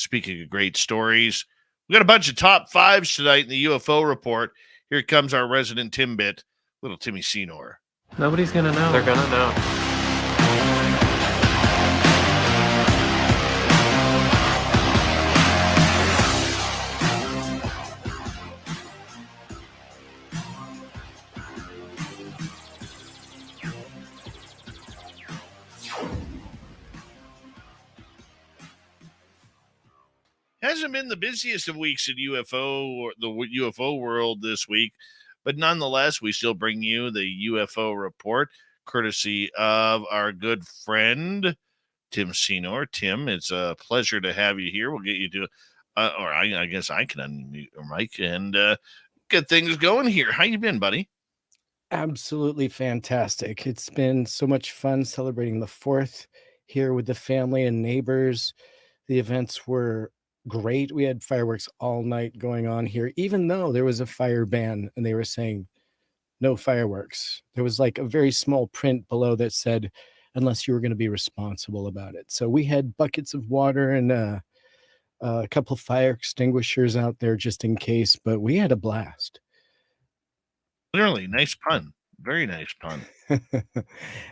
Speaking of great stories, we got a bunch of top fives tonight in the UFO report. Here comes our resident Timbit, little Timmy Seanor. Nobody's gonna know. They're gonna know. Hasn't been the busiest of weeks in UFO or the UFO world this week, but nonetheless, we still bring you the UFO report, courtesy of our good friend Tim Seanor. Tim, it's a pleasure to have you here. We'll get you to, I guess I can unmute your mic and get things going here. How you been, buddy? Absolutely fantastic. It's been so much fun celebrating the 4th here with the family and neighbors. The events were great. We had fireworks all night going on here, even though there was a fire ban and they were saying no fireworks. There was like a very small print below that said, unless you were going to be responsible about it. So we had buckets of water and a couple of fire extinguishers out there just in case, but we had a blast. Clearly, nice pun. Very nice pun.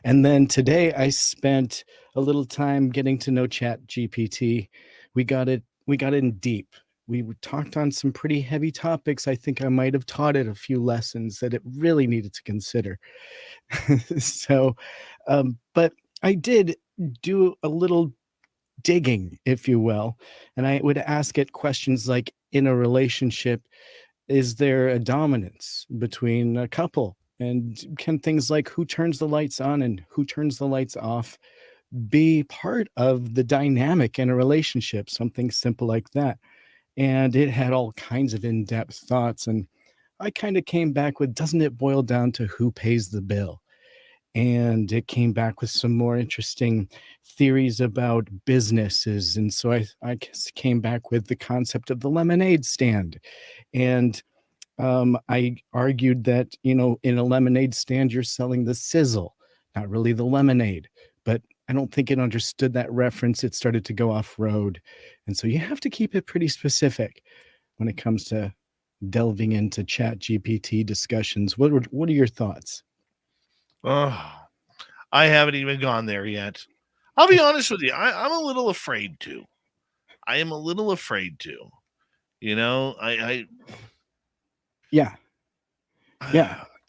And then today I spent a little time getting to know Chat GPT. We got in deep. We talked on some pretty heavy topics. I think I might have taught it a few lessons that it really needed to consider. So, but I did do a little digging, if you will, and I would ask it questions like, in a relationship, is there a dominance between a couple? And can things like who turns the lights on and who turns the lights off be part of the dynamic in a relationship? Something simple like that. And it had all kinds of in-depth thoughts. And I kind of came back with, doesn't it boil down to who pays the bill? And it came back with some more interesting theories about businesses. And so I came back with the concept of the lemonade stand. And I argued that, in a lemonade stand, you're selling the sizzle, not really the lemonade. But I don't think it understood that reference. It started to go off-road. And so you have to keep it pretty specific when it comes to delving into Chat GPT discussions. What are your thoughts? Oh, I haven't even gone there yet. I'll be honest with you. I'm a little afraid to. I am a little afraid to. Yeah.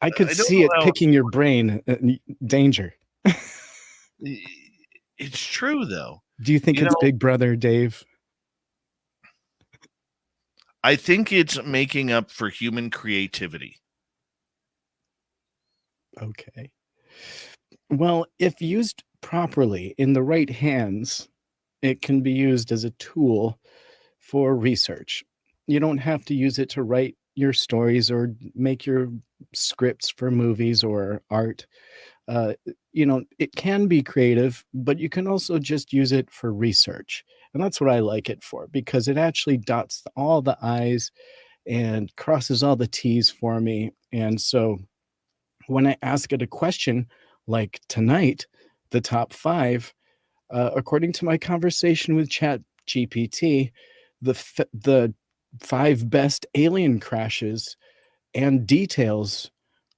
I could see it picking your brain. Danger. It's true, though. Do you think it's Big Brother, Dave? I think it's making up for human creativity. Okay. Well, if used properly in the right hands, it can be used as a tool for research. You don't have to use it to write your stories or make your scripts for movies or art. It can be creative, but you can also just use it for research. And that's what I like it for, because it actually dots all the I's and crosses all the T's for me. And so when I ask it a question like tonight, the top 5, according to my conversation with Chat GPT, the 5 best alien crashes and details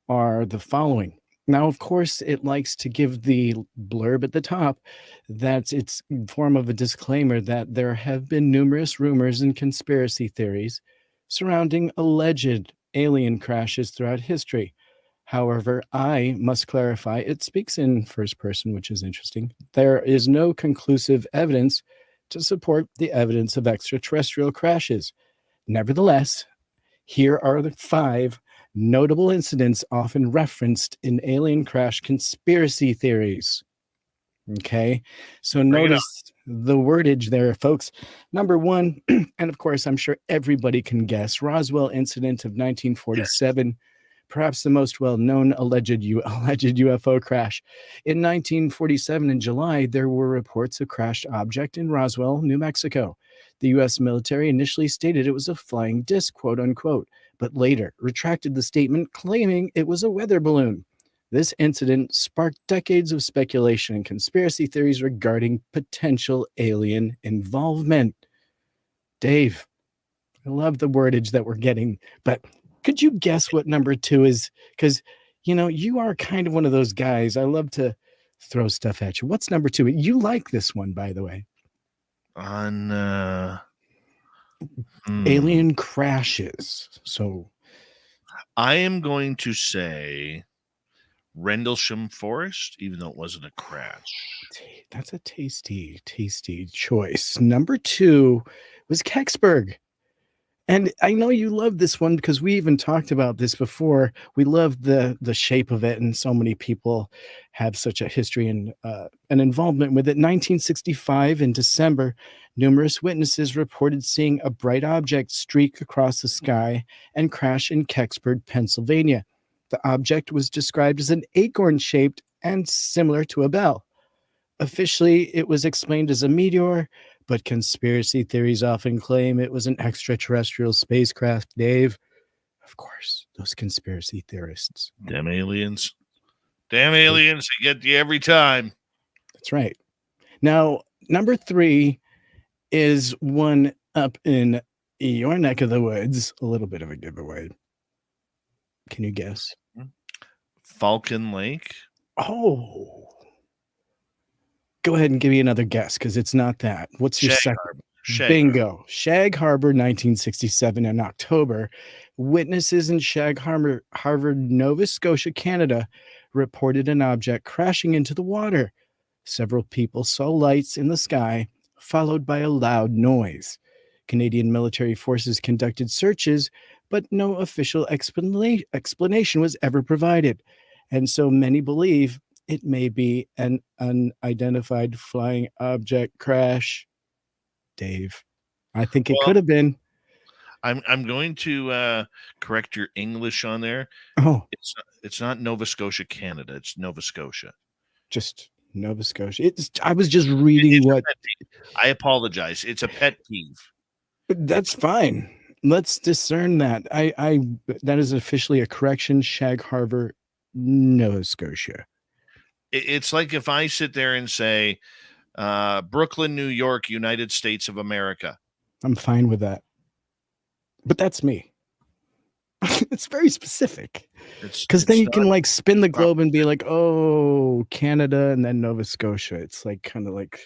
are the following. Now, of course, it likes to give the blurb at the top that it's in form of a disclaimer that there have been numerous rumors and conspiracy theories surrounding alleged alien crashes throughout history. However, I must clarify, it speaks in first person, which is interesting. There is no conclusive evidence to support the evidence of extraterrestrial crashes. Nevertheless, here are the 5 notable incidents often referenced in alien crash conspiracy theories. Okay, so notice the wordage there, folks. Number 1, and of course, I'm sure everybody can guess, Roswell incident of 1947. Yes. Perhaps the most well-known alleged UFO crash. In 1947, in July, there were reports of crashed object in Roswell, New Mexico. The U.S. military initially stated it was a flying disc, quote unquote, but later retracted the statement, claiming it was a weather balloon. This incident sparked decades of speculation and conspiracy theories regarding potential alien involvement. Dave, I love the wordage that we're getting, but could you guess what number 2 is? Because, you are kind of one of those guys. I love to throw stuff at you. What's number 2? You like this one, by the way. On Alien crashes. So I am going to say Rendlesham Forest, even though it wasn't a crash. that's a tasty choice. Number 2 was Kecksburg. And I know you love this one because we even talked about this before. We love the shape of it, and so many people have such a history and an involvement with it. 1965, in December, numerous witnesses reported seeing a bright object streak across the sky and crash in Kecksburg, Pennsylvania. The object was described as an acorn-shaped and similar to a bell. Officially, it was explained as a meteor, but conspiracy theories often claim it was an extraterrestrial spacecraft. Dave, of course, those conspiracy theorists. Damn aliens. Damn aliens, they get you every time. That's right. Now, number 3 is one up in your neck of the woods. A little bit of a giveaway. Can you guess? Falcon Lake. Oh. Go ahead and give me another guess, because it's not that. What's your second? Bingo. Shag Harbor, 1967 in October. Witnesses in Shag Harbor, Nova Scotia, Canada, reported an object crashing into the water. Several people saw lights in the sky, followed by a loud noise. Canadian military forces conducted searches, but no official explanation was ever provided. And so many believe it may be an unidentified flying object crash. Dave, I think it could have been. I'm going to correct your English on there. Oh, it's not Nova Scotia, Canada. It's Nova Scotia. Just Nova Scotia. I was just reading what. I apologize. It's a pet peeve. That's fine. Let's discern that. That is officially a correction. Shag Harbor, Nova Scotia. It's like if I sit there and say Brooklyn, New York, United States of America. I'm fine with that. But that's me. It's very specific. Because then you can spin the globe and be like, oh, Canada and then Nova Scotia. It's kind of like,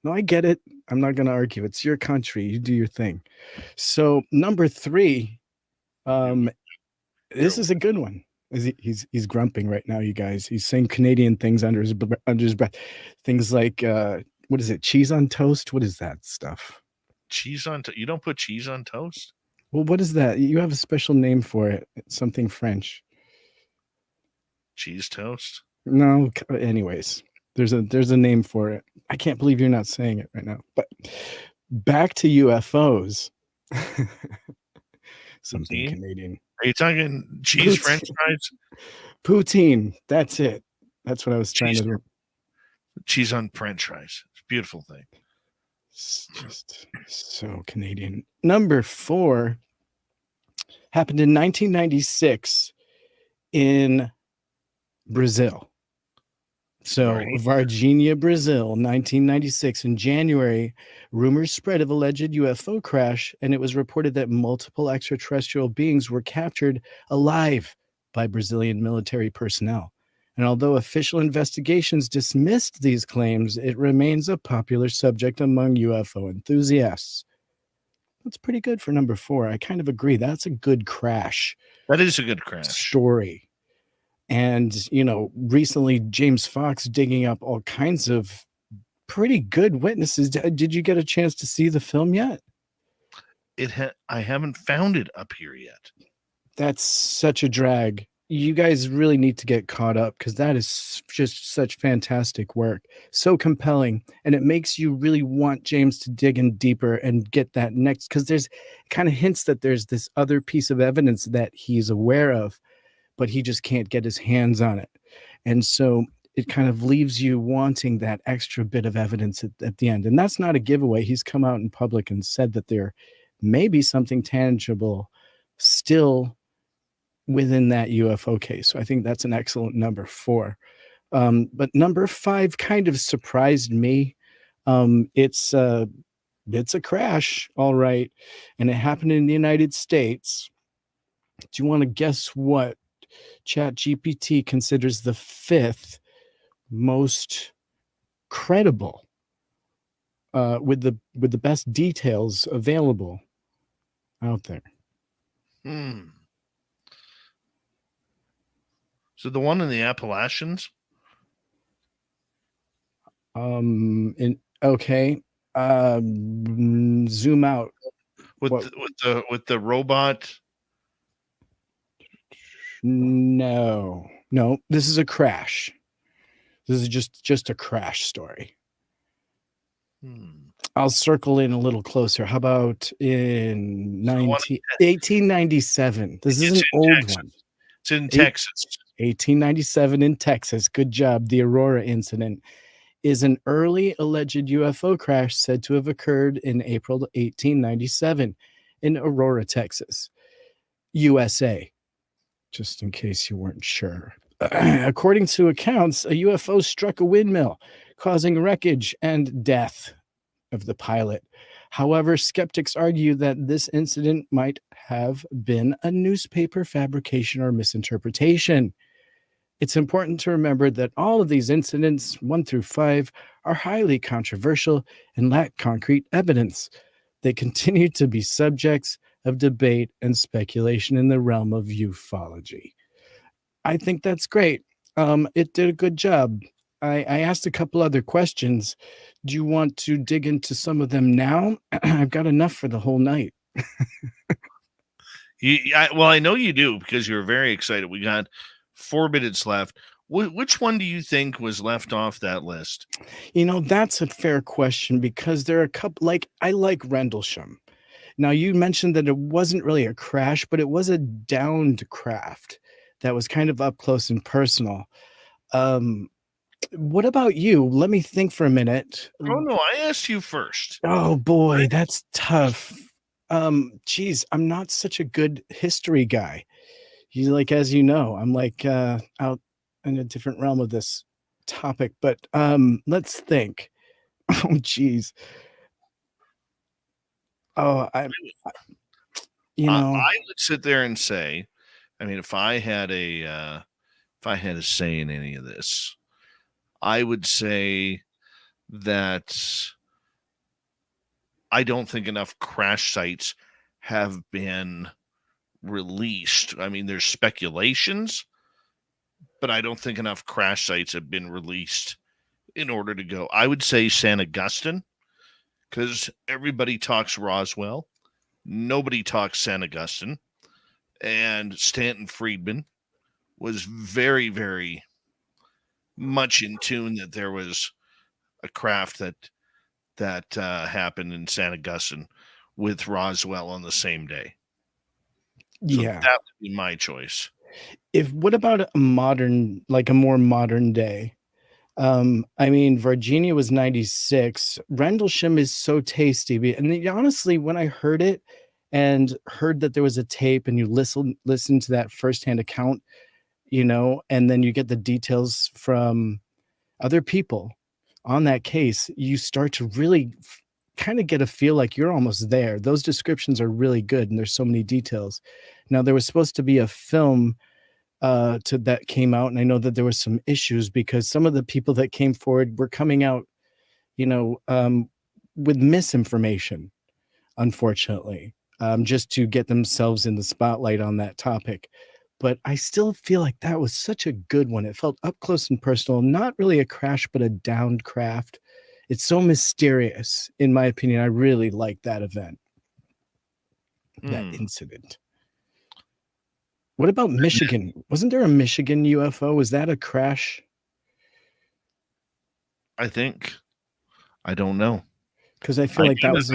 no, I get it. I'm not going to argue. It's your country. You do your thing. So number 3, this is a good one. He's grumping right now, you guys. He's saying Canadian things under his breath. Things like, what is it? Cheese on toast? What is that stuff? Cheese on toast? You don't put cheese on toast? Well, what is that? You have a special name for it. It's something French. Cheese toast? No. Anyways, there's a name for it. I can't believe you're not saying it right now. But back to UFOs. Something Poutine? Canadian. Are you talking cheese Poutine. French fries? Poutine. That's it. That's what I was trying to do. Cheese on French fries. It's a beautiful thing. It's just so Canadian. Number 4 happened in 1996 in Brazil. So Varginha, Brazil, 1996. In January, rumors spread of alleged UFO crash, and it was reported that multiple extraterrestrial beings were captured alive by Brazilian military personnel. And although official investigations dismissed these claims, it remains a popular subject among UFO enthusiasts. That's pretty good for number 4. I kind of agree. That's a good crash. That is a good crash story. And, recently James Fox digging up all kinds of pretty good witnesses. Did you get a chance to see the film yet? I haven't found it up here yet. That's such a drag. You guys really need to get caught up, because that is just such fantastic work. So compelling. And it makes you really want James to dig in deeper and get that next, because there's kind of hints that there's this other piece of evidence that he's aware of, but he just can't get his hands on it. And so it kind of leaves you wanting that extra bit of evidence at the end. And that's not a giveaway. He's come out in public and said that there may be something tangible still within that UFO case. So I think that's an excellent number 4. But number 5 kind of surprised me. It's it's a crash, all right, and it happened in the United States. Do you want to guess what Chat GPT considers the 5th most credible, with the best details available out there? So the one in the Appalachians? Okay. Zoom out. With the robot? No, this is a crash. This is just a crash story. I'll circle in a little closer. How about in 1897? This is an old one. It's in Texas. 1897 in Texas. Good job. The Aurora incident is an early alleged UFO crash said to have occurred in April 1897 in Aurora, Texas, USA, just in case you weren't sure. According to accounts, a UFO struck a windmill, causing wreckage and death of the pilot. However, skeptics argue that this incident might have been a newspaper fabrication or misinterpretation. It's important to remember that all of these incidents, 1 through 5, are highly controversial and lack concrete evidence. They continue to be subjects of debate and speculation in the realm of ufology. I think that's great. It did a good job. I asked a couple other questions. Do you want to dig into some of them now? I've got enough for the whole night. Well, I know you do, because you're very excited. We got 4 minutes left. Which one do you think was left off that list? That's a fair question, because there are a couple, I like Rendlesham. Now, you mentioned that it wasn't really a crash, but it was a downed craft that was kind of up close and personal. What about you? Let me think for a minute. Oh, no, I asked you first. Oh, boy, that's tough. Geez, I'm not such a good history guy. As you know, I'm out in a different realm of this topic, but let's think. Oh, geez. Oh, I would sit there and say, if I had a say in any of this, I would say that I don't think enough crash sites have been released. There's speculations, but I don't think enough crash sites have been released in order to go. I would say San Augustine, because everybody talks Roswell. Nobody talks San Augustine. And Stanton Friedman was very, very much in tune that there was a craft that happened in San Augustine with Roswell on the same day. So yeah, that would be my choice. What about a more modern day? Virginia was 96. Rendlesham is so tasty. And honestly, when I heard it and heard that there was a tape and you listen to that firsthand account, and then you get the details from other people on that case, you start to really kind of get a feel like you're almost there. Those descriptions are really good, and there's so many details. Now, there was supposed to be a film that came out, and I know that there was some issues because some of the people that came forward were coming out, with misinformation, unfortunately, just to get themselves in the spotlight on that topic. But I still feel like that was such a good one. It felt up close and personal, not really a crash, but a downed craft. It's so mysterious, in my opinion. I really like that event, that incident. What about Michigan? Wasn't there a Michigan UFO? Was that a crash? I think. I don't know. Because I feel like that was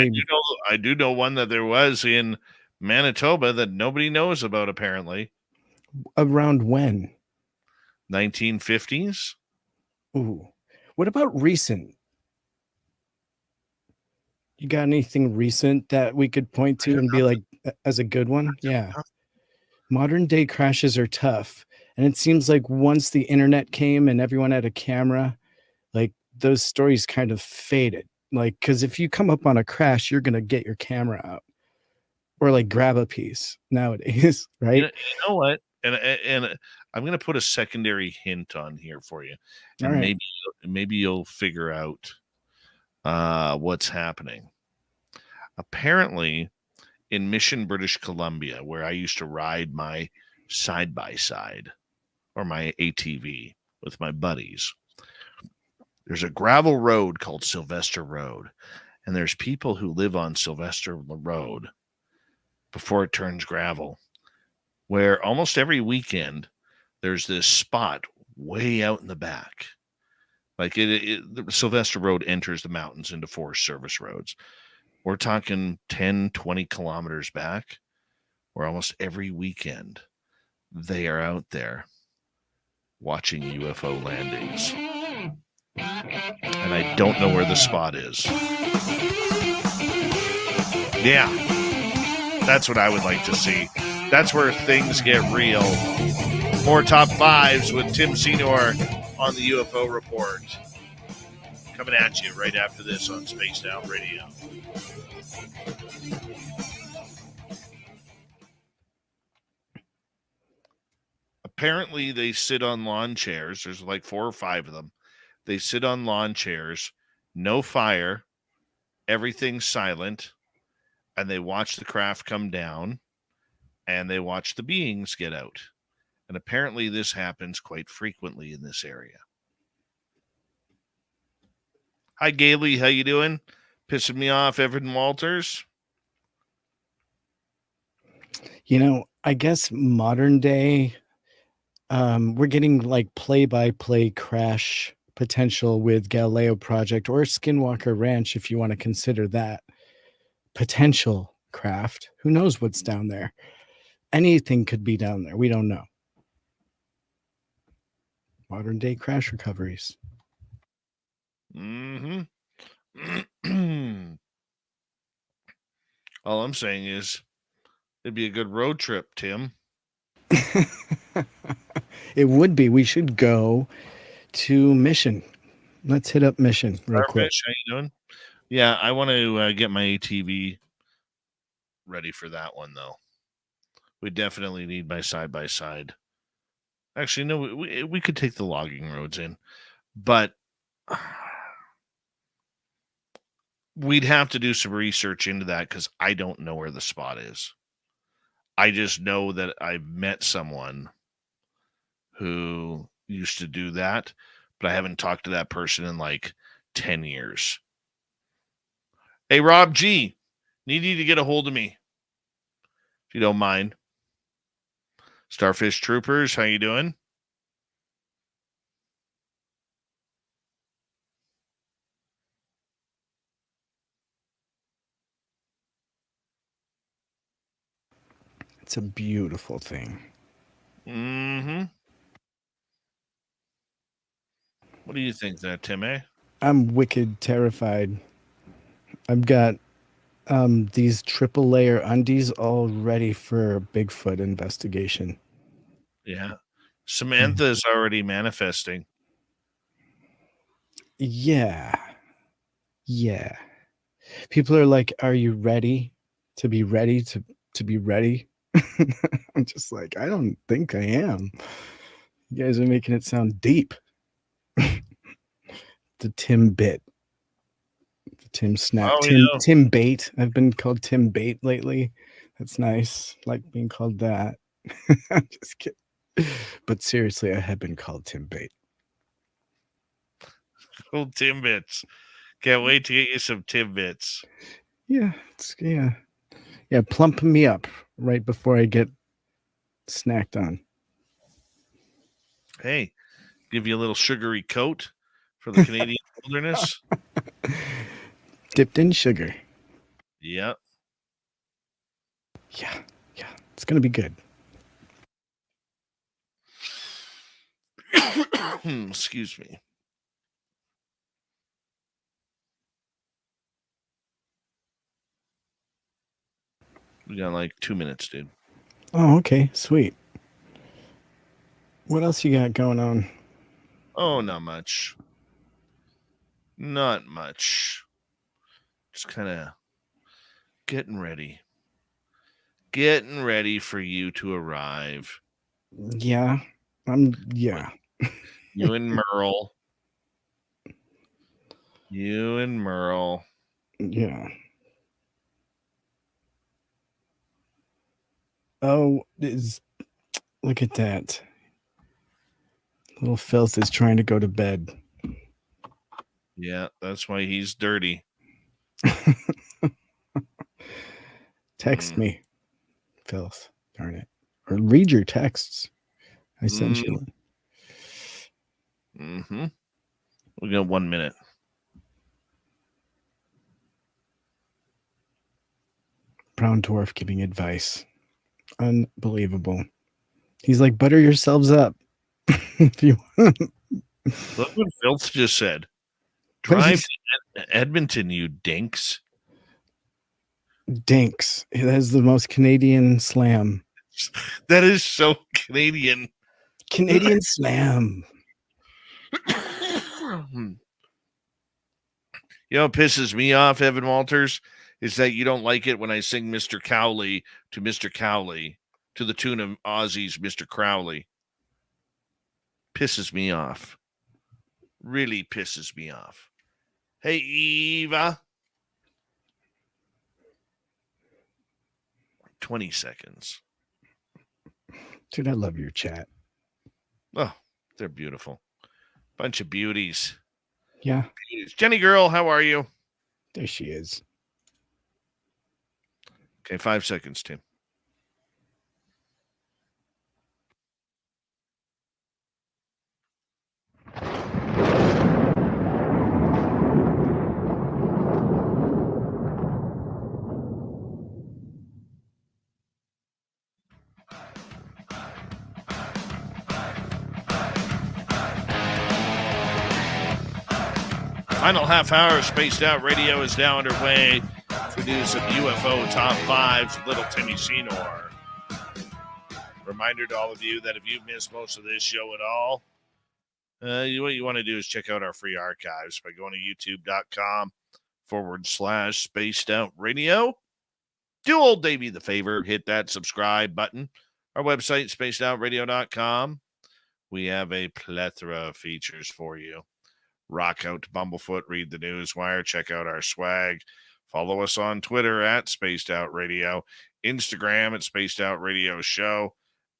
I do know one that there was in Manitoba that nobody knows about, apparently. Around when? 1950s. Ooh. What about recent? You got anything recent that we could point to and be like, as a good one? Yeah. Modern day crashes are tough. And it seems like once the internet came and everyone had a camera, like those stories kind of faded. Like, because if you come up on a crash, you're gonna get your camera out or like grab a piece nowadays, right? You know what? And I'm going to put a secondary hint on here for you, All and right. maybe you'll figure out what's happening. Apparently, in Mission, British Columbia, where I used to ride my side by side or my ATV with my buddies, there's a gravel road called Sylvester Road, and there's people who live on Sylvester Road before it turns gravel, where almost every weekend there's this spot way out in the back. Like the Sylvester Road enters the mountains into Forest Service roads. We're talking 10, 20 kilometers back, where almost every weekend they are out there watching UFO landings. And I don't know where the spot is. Yeah, that's what I would like to see. That's where things get real. More top fives with Tim Seanor on the UFO Report. Coming at you right after this on Spaced Out Radio. Apparently, they sit on lawn chairs. There's like 4 or 5 of them. They sit on lawn chairs, no fire, everything's silent, and they watch the craft come down, and they watch the beings get out. And apparently, this happens quite frequently in this area. Hi, Gailey. How you doing? Pissing me off, Evan Walters? You know, I guess modern day, we're getting like play-by-play crash potential with Galileo Project or Skinwalker Ranch, if you want to consider that potential craft. Who knows what's down there? Anything could be down there. We don't know. Modern day crash recoveries. Mm-hmm. All I'm saying is it'd be a good road trip, Tim. It would be. We should go to Mission. Let's hit up Mission real quick. Starfish, how you doing? Yeah, I want to get my ATV ready for that one, though. We definitely need my side-by-side. Actually, no, we could take the logging roads in, but we'd have to do some research into that because I don't know where the spot is. I just know that I've met someone who used to do that, but I haven't talked to that person in like 10 years. Hey, Rob G, need you to get a hold of me if you don't mind. Starfish Troopers, how you doing? It's a beautiful thing. Mm-hmm. What do you think there, Timmy? I'm wicked terrified. I've got these triple layer undies all ready for Bigfoot investigation. Yeah. Samantha's already manifesting. Yeah. Yeah. People are like, are you ready to be ready to be ready? I'm just like, I don't think I am. You guys are making it sound deep. The Tim bit. The Tim snap. Oh, Tim bait. I've been called Tim bait lately. That's nice. Like being called that. I'm just kidding. But seriously, I have been called Tim bait. Cool Timbits. Can't wait to get you some Timbits. Yeah, yeah. Plump me up right before I get snacked on. Hey, give you a little sugary coat for the Canadian wilderness. Dipped in sugar. Yep. Yeah. It's gonna be good. Excuse me. We got like 2 minutes, dude. Oh, okay, sweet. What else you got going on? Oh, not much. Not much. Just kind of getting ready for you to arrive. Yeah. Yeah. You and Merle. Yeah. Oh, look at that. Little Fylth is trying to go to bed. Yeah, that's why he's dirty. Text me, Fylth. Darn it. Or read your texts. I sent you. We got 1 minute. Brown Dwarf giving advice. Unbelievable. He's like, butter yourselves up. If you Look what Fylth just said. Drive to Edmonton, you dinks. Dinks. That is the most Canadian slam. That is so Canadian. Canadian slam. You know what pisses me off, Evan Walters, is that you don't like it when I sing Mr. Cowley to Mr. Cowley to the tune of Ozzy's Mr. Crowley. Pisses me off. Really pisses me off. Hey, Eva. 20 seconds. Dude, I love your chat. Oh, they're beautiful. Bunch of beauties. Yeah. Beauties. Jenny girl, how are you? There she is. Okay, 5 seconds, Tim. Final half hour of Spaced Out Radio is now underway. We do some UFO top fives with little Timmy Seanor. Reminder to all of you that if you've missed most of this show at all, what you want to do is check out our free archives by going to youtube.com/Spaced Out Radio. Do old Davey the favor, hit that subscribe button. Our website, spacedoutradio.com. We have a plethora of features for you. Rock out to Bumblefoot, read the Newswire, check out our swag. Follow us on Twitter at Spaced Out Radio, Instagram at Spaced Out Radio Show,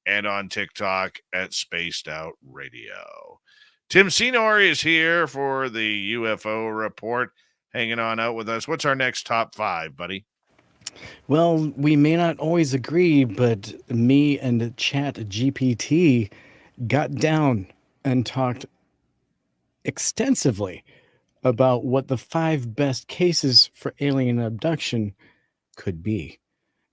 and on TikTok at Spaced Out Radio. Tim Seanor is here for the UFO report, hanging on out with us. What's our next top five, buddy? Well, we may not always agree, but me and Chat GPT got down and talked extensively about what the 5 best cases for alien abduction could be.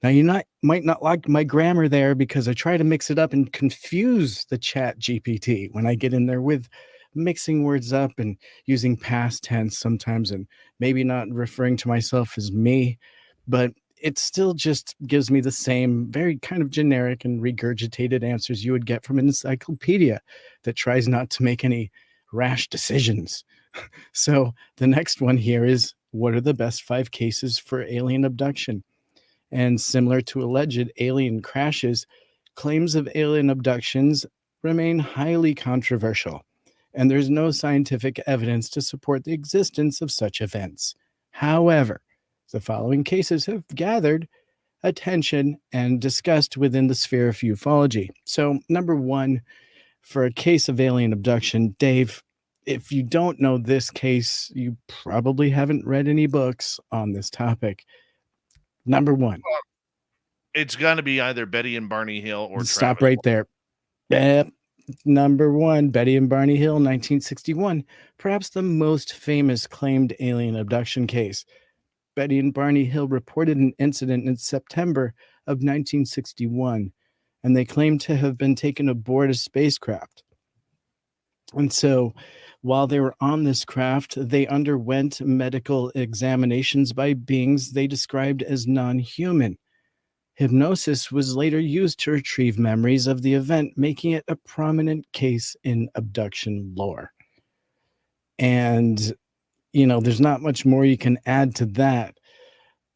Now, you might not like my grammar there because I try to mix it up and confuse the Chat GPT when I get in there with mixing words up and using past tense sometimes and maybe not referring to myself as me, but it still just gives me the same very kind of generic and regurgitated answers you would get from an encyclopedia that tries not to make any rash decisions. So the next one here is, what are the best 5 cases for alien abduction? And similar to alleged alien crashes, claims of alien abductions remain highly controversial, and there's no scientific evidence to support the existence of such events. However, the following cases have gathered attention and discussed within the sphere of ufology. So, number 1, for a case of alien abduction, Dave, if you don't know this case, you probably haven't read any books on this topic. Number 1. It's going to be either Betty and Barney Hill or Stop Travis. right there. Number 1, Betty and Barney Hill, 1961. Perhaps the most famous claimed alien abduction case. Betty and Barney Hill reported an incident in September of 1961, and they claimed to have been taken aboard a spacecraft. And so while they were on this craft, they underwent medical examinations by beings they described as non-human. Hypnosis was later used to retrieve memories of the event, making it a prominent case in abduction lore. And there's not much more you can add to that.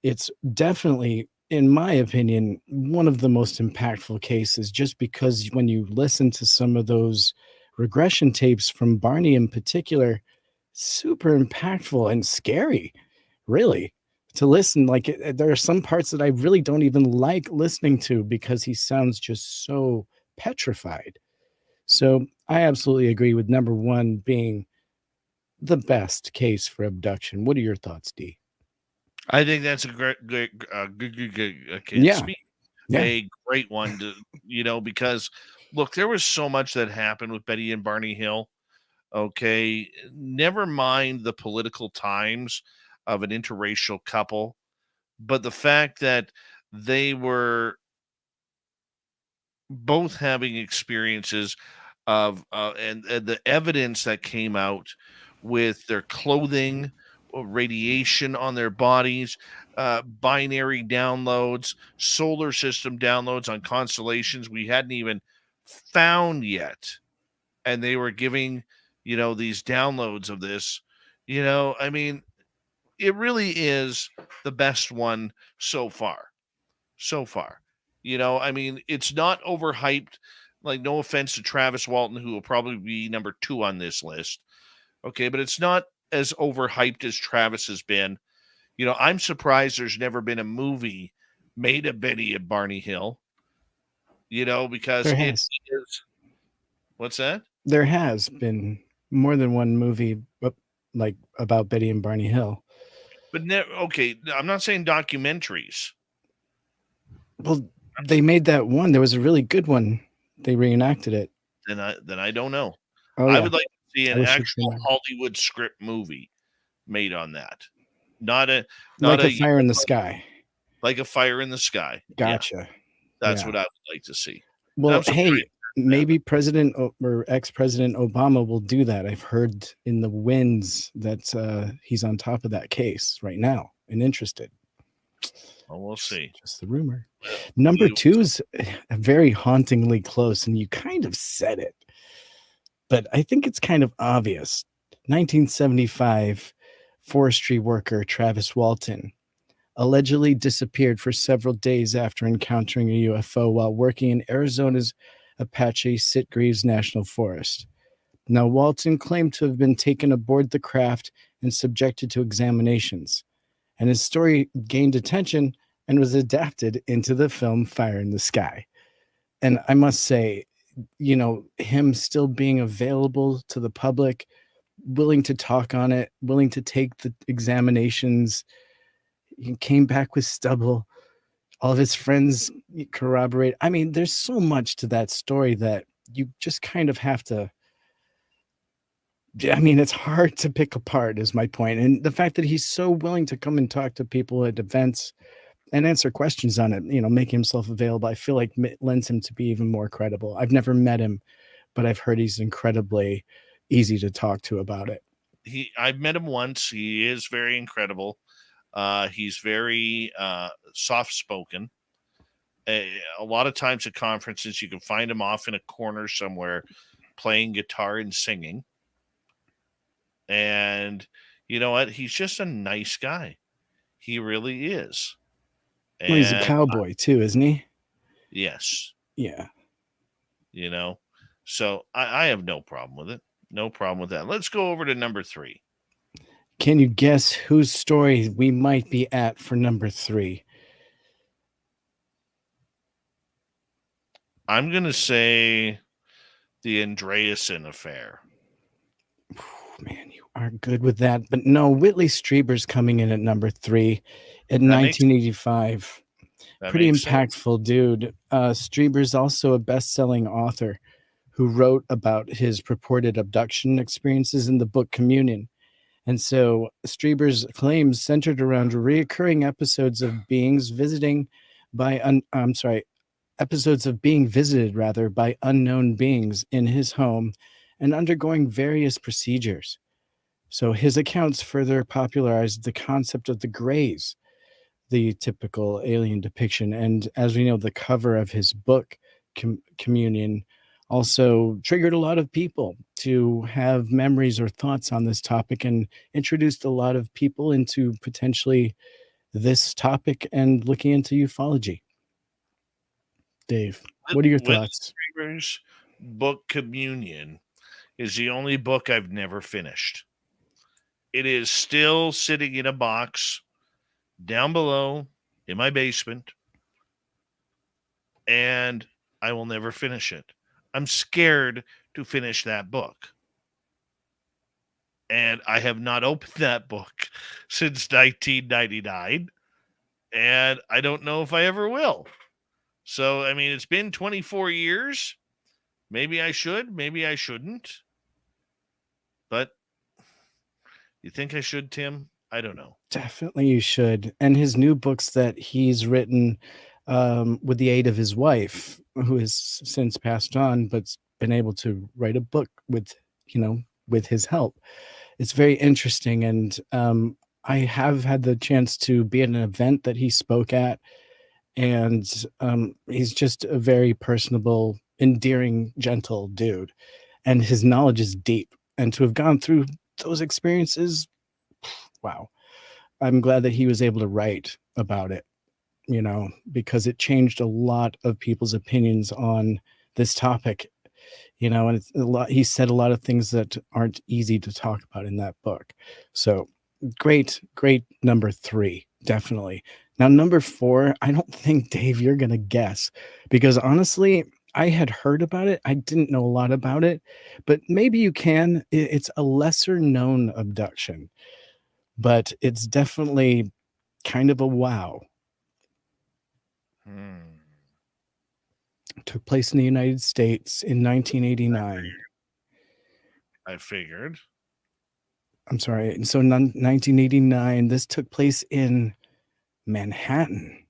It's definitely, in my opinion, one of the most impactful cases, just because when you listen to some of those regression tapes from Barney in particular, super impactful and scary, really, to listen. Like, there are some parts that I really don't even like listening to because he sounds just so petrified. So I absolutely agree with number one being the best case for abduction. What are your thoughts, D? I think that's a great, I can't Yeah, speak. yeah, A great one to, because look, there was so much that happened with Betty and Barney Hill. Okay. Never mind the political times of an interracial couple, but the fact that they were both having experiences of and the evidence that came out with their clothing, radiation on their bodies, binary downloads, solar system downloads on constellations we hadn't even found yet, and they were giving these downloads of this. I mean, it really is the best one so far. So far. I mean, it's not overhyped. Like, no offense to Travis Walton, who will probably be number 2 on this list. Okay, but it's not as overhyped as Travis has been. I'm surprised there's never been a movie made of Betty and Barney Hill, because there it has. is. What's that? There has been more than one movie like about Betty and Barney Hill. But okay, I'm not saying documentaries. Well, they made that one. There was a really good one. They reenacted it. Then I don't know. Oh I yeah, would like to see I an wish you'd been actual there. Hollywood script movie made on that. Not a not Like a a Fire in the Sky. like a Fire in the Sky. Yeah, Gotcha. that's Yeah. what I would like to see. And Well, I'm surprised hey, it happened. maybe or ex-President Obama will do that. I've heard in the winds that he's on top of that case right now and interested. Well, we'll Just, see. just the rumor. Number We two is very hauntingly close, and you kind of said it, but I think it's kind of obvious. 1975, forestry worker Travis Walton allegedly disappeared for several days after encountering a UFO while working in Arizona's Apache Sitgreaves National Forest. Now, Walton claimed to have been taken aboard the craft and subjected to examinations, and his story gained attention and was adapted into the film Fire in the Sky. And I must say, him still being available to the public, willing to talk on it, willing to take the examinations, he came back with stubble. All of his friends corroborate. I mean, there's so much to that story that you just kind of have to. I mean, it's hard to pick apart, is my point. And the fact that he's so willing to come and talk to people at events and answer questions on it, make himself available, I feel like lends him to be even more credible. I've never met him, but I've heard he's incredibly easy to talk to about it. I've met him once. He is very incredible. He's very soft spoken. A lot of times at conferences, you can find him off in a corner somewhere playing guitar and singing. And you know what? He's just a nice guy. He really is. Well, he's a And cowboy too, isn't he? yes, Yeah. you know, so I have no problem with it. No problem with that. Let's go over to number 3. Can you guess whose story we might be at for number 3? I'm going to say the Andreasen affair. Man, you are good with that. But no, Whitley Strieber's coming in at number 3 at That makes 1985. that Pretty makes sense. impactful dude. Strieber's also a best-selling author who wrote about his purported abduction experiences in the book Communion. And so Strieber's claims centered around reoccurring episodes of beings visiting by episodes of being visited rather by unknown beings in his home and undergoing various procedures. So his accounts further popularized the concept of the Greys, the typical alien depiction. And as we know, the cover of his book, Communion, also triggered a lot of people to have memories or thoughts on this topic and introduced a lot of people into potentially this topic and looking into ufology. Dave, what are your With thoughts? Streamer's book Communion is the only book I've never finished. It is still sitting in a box down below in my basement, and I will never finish it. I'm scared to finish that book. And I have not opened that book since 1999, and I don't know if I ever will. So, I mean, it's been 24 years. Maybe I should, maybe I shouldn't. But you think I should, Tim? I don't know. Definitely you should. And his new books that he's written with the aid of his wife, who has since passed on, but's been able to write a book with, with his help. It's very interesting. And I have had the chance to be at an event that he spoke at. And he's just a very personable, endearing, gentle dude. And his knowledge is deep. And to have gone through those experiences, wow. I'm glad that he was able to write about it, because it changed a lot of people's opinions on this topic, and it's a lot. He said a lot of things that aren't easy to talk about in that book. So great, great number 3, definitely. Now, number 4, I don't think, Dave, you're going to guess, because honestly, I had heard about it. I didn't know a lot about it, but maybe you can. It's a lesser known abduction, but it's definitely kind of a wow. It took place in the United States in 1989. I figured. I'm sorry. So 1989, this took place in Manhattan.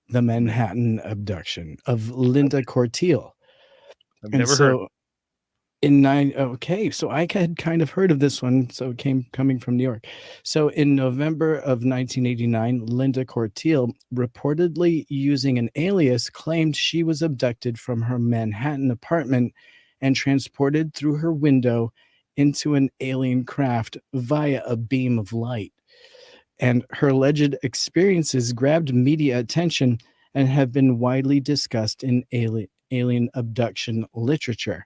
The Manhattan abduction of Linda Corteil. I've And never heard. so so I had kind of heard of this one, so it coming from New York. So in November of 1989, Linda Corteil, reportedly using an alias, claimed she was abducted from her Manhattan apartment and transported through her window into an alien craft via a beam of light. And her alleged experiences grabbed media attention and have been widely discussed in alien abduction literature.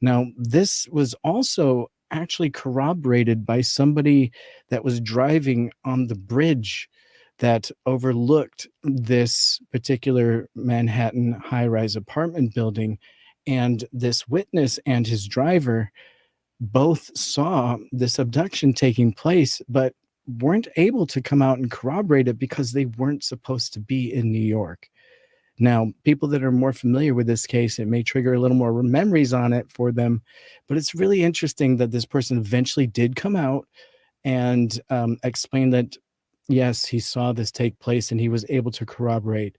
Now, this was also actually corroborated by somebody that was driving on the bridge that overlooked this particular Manhattan high-rise apartment building. And this witness and his driver both saw this abduction taking place, but weren't able to come out and corroborate it because they weren't supposed to be in New York. Now, people that are more familiar with this case, it may trigger a little more memories on it for them, but it's really interesting that this person eventually did come out and explain that, yes, he saw this take place and he was able to corroborate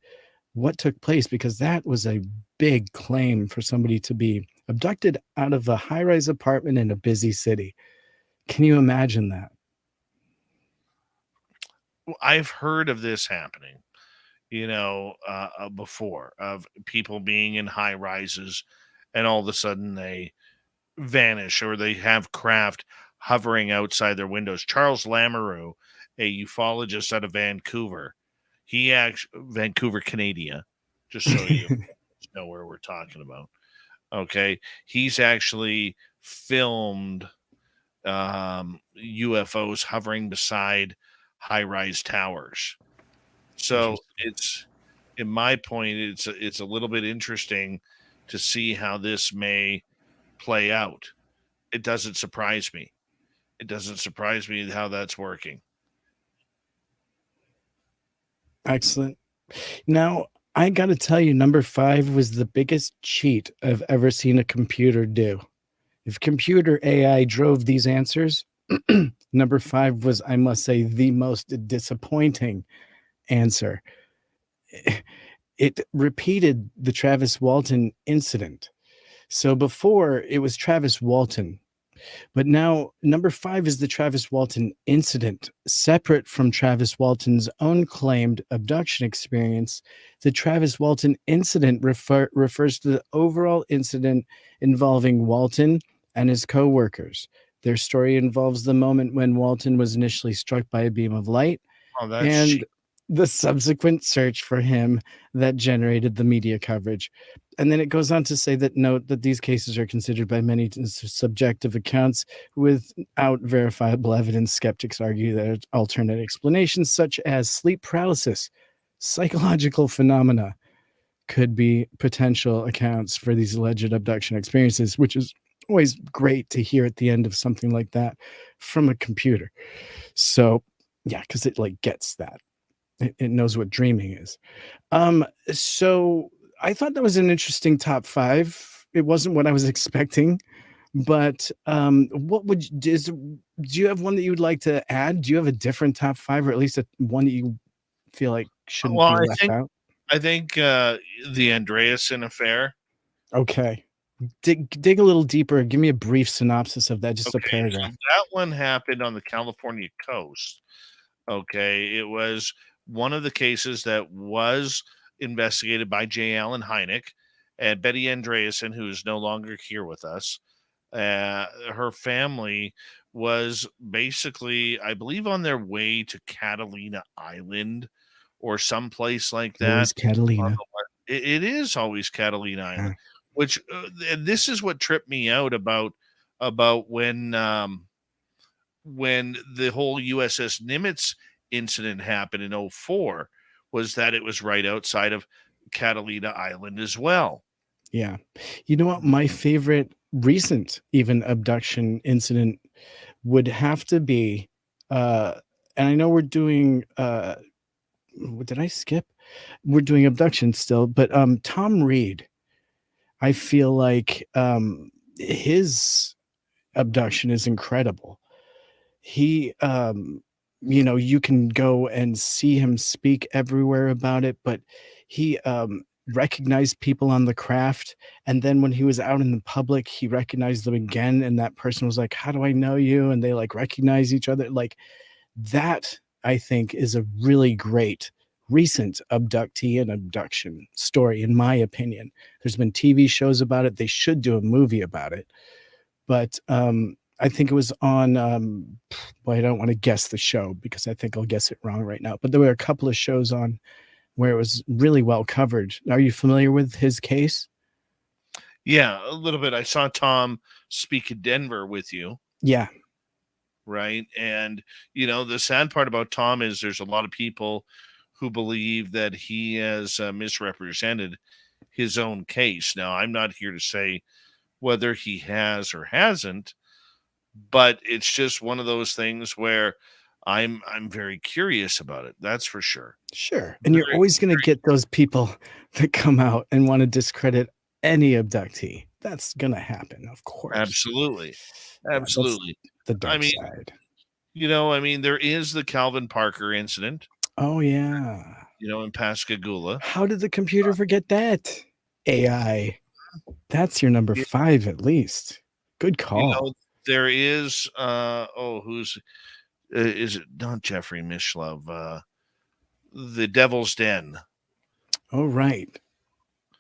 what took place, because that was a big claim for somebody to be abducted out of a high-rise apartment in a busy city. Can you imagine that? I've heard of this happening, before, of people being in high rises and all of a sudden they vanish or they have craft hovering outside their windows. Charles Lamoureux, a ufologist out of Vancouver, Vancouver, Canada, just so you know where we're talking about. Okay. He's actually filmed UFOs hovering beside high rise towers. So it's, in my point, it's a little bit interesting to see how this may play out. It doesn't surprise me. It doesn't surprise me how that's working. Excellent. Now, I got to tell you, number 5 was the biggest cheat I've ever seen a computer do. If computer AI drove these answers, number 5 was, I must say, the most disappointing answer. It repeated the Travis Walton incident. So before, it was Travis Walton But now, number 5 is the Travis Walton incident. Separate from Travis Walton's own claimed abduction experience, the Travis Walton incident refers to the overall incident involving Walton and his co-workers. Their story involves the moment when Walton was initially struck by a beam of light Oh, that's and cheap. the subsequent search for him that generated the media coverage. And then it goes on to say that note that these cases are considered by many subjective accounts without verifiable evidence. Skeptics argue that alternate explanations such as sleep paralysis, psychological phenomena could be potential accounts for these alleged abduction experiences, which is always great to hear at the end of something like that from a computer. So yeah, because it like gets that. It knows what dreaming is. So I thought that was an interesting top 5. It wasn't what I was expecting, but, what would you do you have one that you would like to add? Do you have a different top 5 or at least one that you feel like shouldn't Well, be left out? I think the Andreasen affair. Okay. Dig a little deeper. Give me a brief synopsis of that, just a Okay, so paragraph. that one happened on the California coast. Okay, it was one of the cases that was investigated by J. Allen Hynek and Betty Andreasen, who is no longer here with us. Her family was basically, I believe, on their way to Catalina Island or someplace like that. Always Catalina. It is always Catalina Yeah. Island, which and this is what tripped me out about when the whole USS Nimitz incident happened in '04 was that it was right outside of Catalina Island as well. Yeah. You know what? My favorite recent even abduction incident would have to be, uh and I know we're doing, what did I skip? We're doing abduction still, but, Tom Reed, I feel like, his abduction is incredible. He, you can go and see him speak everywhere about it, but he, recognized people on the craft, and then when he was out in the public, he recognized them again, and that person was like, "How do I know you?" And they, like, recognize each other, like, that, I think, is a really great recent abductee and abduction story, in my opinion. There's been TV shows about it, they should do a movie about it, but, I think it was on, well, I don't wanna guess the show because I think I'll guess it wrong right now, but there were a couple of shows on where it was really well covered. Are you familiar with his case? Yeah, a little bit. I saw Tom speak in Denver with you, Yeah, right? And the sad part about Tom is there's a lot of people who believe that he has misrepresented his own case. Now, I'm not here to say whether he has or hasn't, but it's just one of those things where I'm very curious about it. That's for sure. sure, and you're Very, always gonna get those people that come out and wanna discredit any abductee. That's gonna happen, of course. absolutely, Yeah, that's absolutely. the I dark mean, side. there is the Calvin Parker incident, Oh, yeah. in Pascagoula. How did the computer forget that? AI. That's your number Yeah, 5 at least. Good you call. know, there is who's is it not Jeffrey Mishlove? The Devil's Den. Oh, right.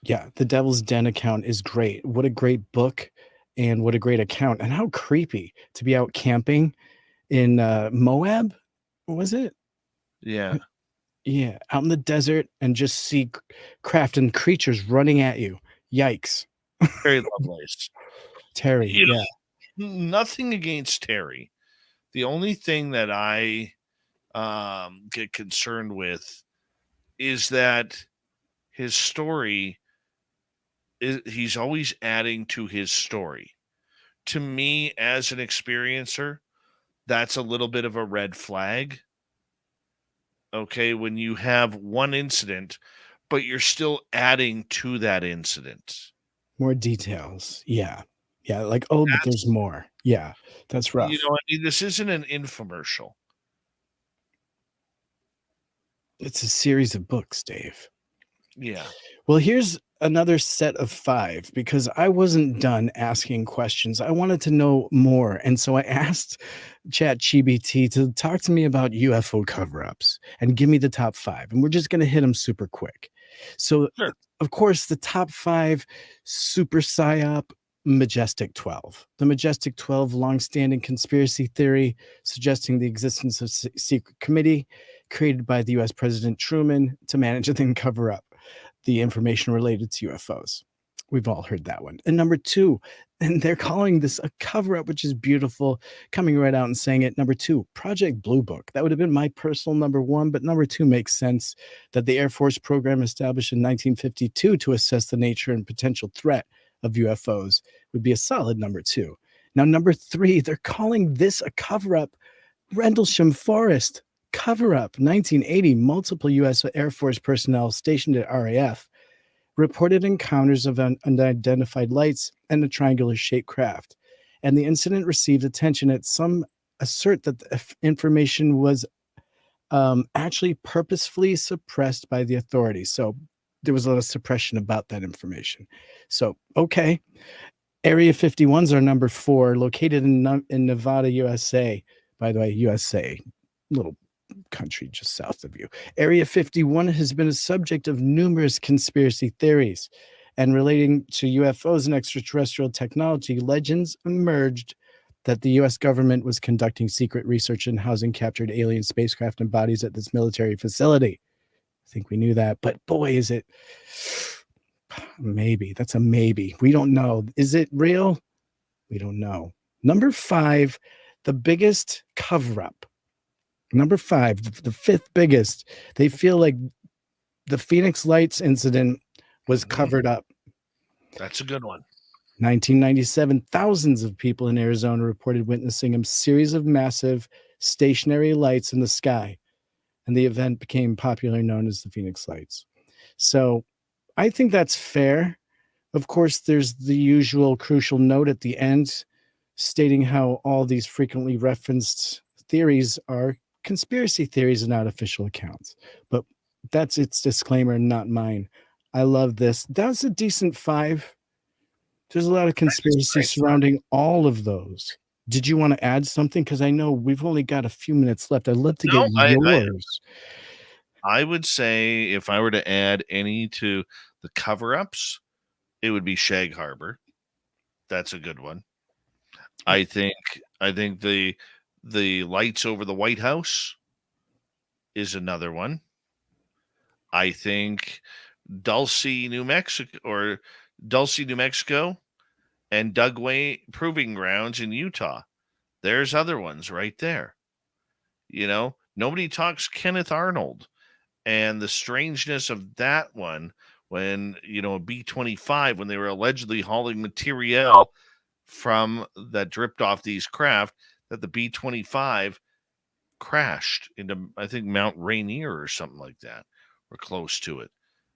Yeah, the Devil's Den account is great. What a great book and what a great account, and how creepy to be out camping in, Moab? Was it? Yeah, Yeah, out in the desert and just see craft and creatures running at you. Yikes. Terry Lovelace. Terry, You yeah. know, nothing against Terry. The only thing that I get concerned with is that his story he's always adding to his story. To me, as an experiencer, that's a little bit of a red flag. Okay, when you have one incident, but you're still adding to that incident. More details. Yeah. Yeah, like, "Oh, but there's That's more." Yeah, that's rough. this isn't an infomercial. It's a series of books, Dave. Yeah. Well, here's another set of 5 because I wasn't done asking questions. I wanted to know more. And so I asked Chat GPT to talk to me about UFO cover-ups and give me the top 5. And we're just going to hit them super quick. So, Sure. of course, the top 5 super psyop Majestic 12. The Majestic 12 longstanding conspiracy theory suggesting the existence of secret committee created by the US President Truman to manage and then cover up the information related to UFOs. We've all heard that one. And number 2, and they're calling this a cover up, which is beautiful, coming right out and saying it. Number 2, Project Blue Book. That would have been my personal number 1, but number 2 makes sense, that the Air Force program established in 1952 to assess the nature and potential threat of UFOs would be a solid number 2. Now, number 3, they're calling this a cover up. Rendlesham Forest cover up. 1980, multiple U.S. Air Force personnel stationed at RAF reported encounters of unidentified lights and a triangular-shaped craft. And the incident received attention at some assert that the information was actually purposefully suppressed by the authorities. So there was a lot of suppression about that information. So, okay. Area 51's our number 4, located in Nevada, USA. By the way, USA, little country just south of you. Area 51 has been a subject of numerous conspiracy theories, and relating to UFOs and extraterrestrial technology, legends emerged that the US government was conducting secret research and housing captured alien spacecraft and bodies at this military facility. I think we knew that, but boy, is it maybe. That's a maybe. We don't know. Is it real? We don't know. Number 5, the biggest cover-up. Number 5, the 5th biggest. They feel like the Phoenix Lights incident was covered up. That's a good one. 1997, thousands of people in Arizona reported witnessing a series of massive stationary lights in the sky, and the event became popularly known as the Phoenix Lights. So I think that's fair. Of course, there's the usual crucial note at the end stating how all these frequently referenced theories are conspiracy theories and not official accounts. But that's its disclaimer, not mine. I love this. That's a decent 5. There's a lot of conspiracy surrounding all of those. Did you want to add something? Because I know we've only got a few minutes left. I'd love to get yours. I would say if I were to add any to the cover-ups, it would be Shag Harbor. That's a good one. I think the lights over the White House is another one. I think Dulce, New Mexico, and Dugway Proving Grounds in Utah. There's other ones right there. You know, nobody talks Kenneth Arnold and the strangeness of that one when, you know, a B-25, when they were allegedly hauling material from that dripped off these craft, that the B-25 crashed into, I think, Mount Rainier or something like that, or close to it.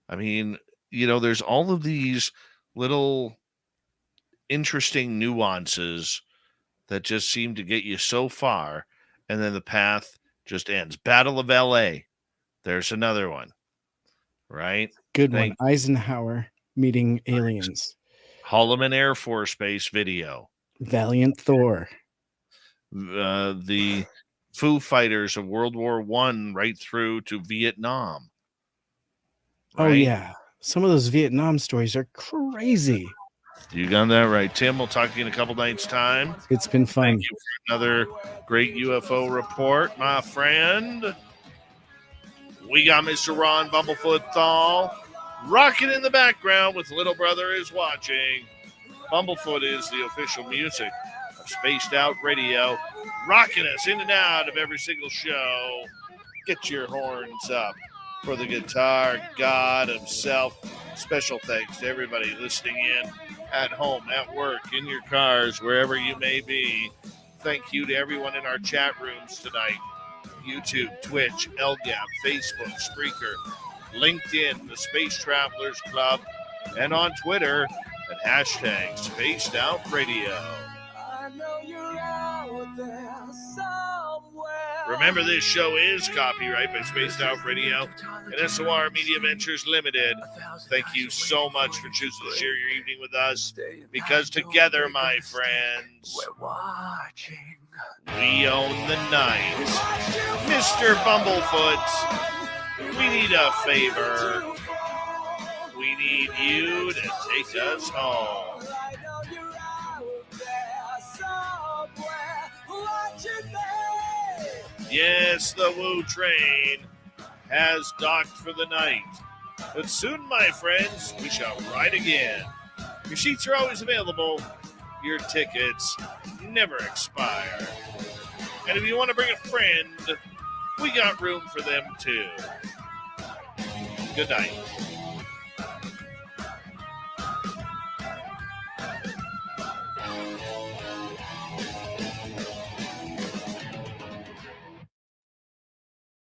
I mean, you know, there's all of these little interesting nuances that just seem to get you so far, and then the path just ends. Battle of LA. There's another one. Right? Good one. Eisenhower meeting aliens. Holloman Air Force Base video. Valiant Thor. The Foo Fighters of World War I right through to Vietnam. Right? Oh, yeah. Some of those Vietnam stories are crazy. You got that right. Tim, we'll talk to you in a couple nights' time. It's been fun. Thank you for another great UFO report, my friend. We got Mr. Ron Bumblefoot THAL rocking in the background with Little Brother is Watching. Bumblefoot is the official music of Spaced Out Radio, rocking us in and out of every single show. Get your horns up for the guitar god himself. Special thanks to everybody listening in at home, at work, in your cars, wherever you may be. Thank you to everyone in our chat rooms tonight. YouTube, Twitch, LGAP, Facebook, Spreaker, LinkedIn, the Space Travelers Club, and on Twitter at hashtag Spaced Out Radio. I know you're out there somewhere. Remember, this show is copyright by Spaced Out Radio and SOR Media Ventures Limited. Thank you so much for choosing to share your evening with us, because together, my friends, we own the night. Mr. Bumblefoot, we need a favor. We need you to take us home. Yes, the Woo train has docked for the night. But soon, my friends, we shall ride again. Your seats are always available. Your tickets never expire. And if you want to bring a friend, we got room for them too. Good night.